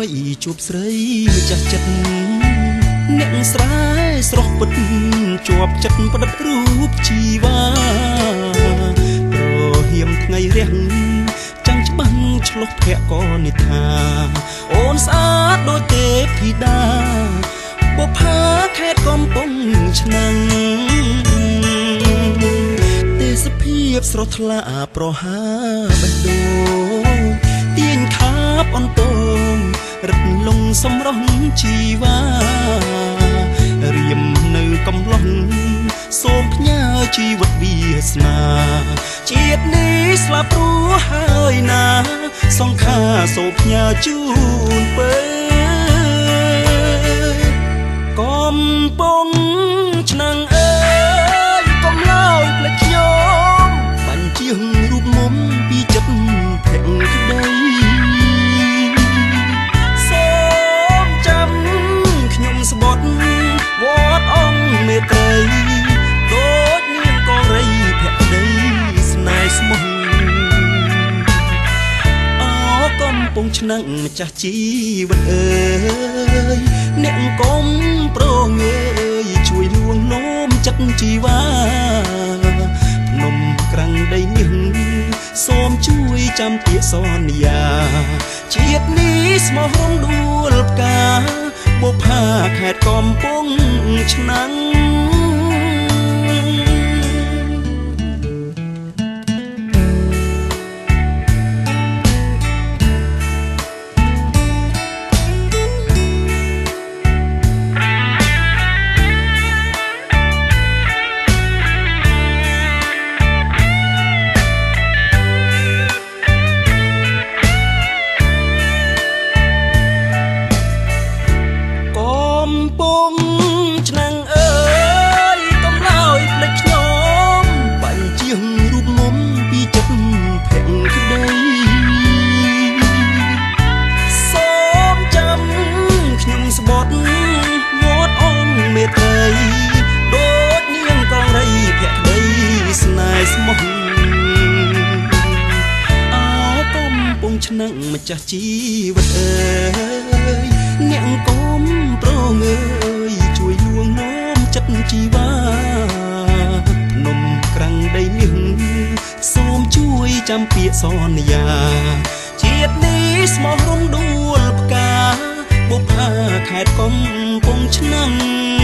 យជួបស្រីចាស់ចិត្តអ្នកស្រែស្រស់ពិតជាប់ចិត្តផ្ដិតរូបជីវ៉ាប្រហៀមថ្ងៃរះចាំងច្បាស់ឆ្លុះភ័ក្រក៏និថាអូនស្អាតដូចទេពធីតាបុប្ផាខេត្តកំពង់ឆ្នាំងទេសភាពស្រស់ថ្លាប្រហាបេះដូងទាញខាបអន្តងរឹតលងសម្រស់ជីវ៉ារៀមនៅកំឡុងសូមផ្ញើជីវិតវាសនាជាតិនេះស្លាប់ព្រោះហើយណាសង្ខារសូមផ្ញើជូនពើកំពង់ឆ្នាំងអើយកុំឡើយភ្លេចខ្ញុំបាញ់ជាងរូបមុំពីចិត្តភក្តីសូមចាំខ្ញុំស្បត់វត្តអង្គមេត្រីដូចនាងកងរីភក្តីស្នេហ៍ស្មោះកំពង់ឆ្នាំងម្ចាស់ជីវិតអើយអ្នកកុំប្រងើយជួយលួងលោមចិត្តជីវ៉ាភ្នំក្រាំងដីមាសសូមជួយចាំពាក្យសន្យាជាតិនេះស្មោះរំដួលផ្កាបុប្ផាខេត្តកំពង់ឆ្នាំងឆ្នាំងម្ចាស់ជីវិតអើយអ្នកកុំប្រងើយជួយលួងនោមចិត្តជីវ៉ាភ្នំក្រាំងដីមាសសូមជួយចាំពាក្យសន្យាជាតិនេះស្មោះរំដួលផ្កាបុប្ផាខេត្តកំពង់ឆ្នាំង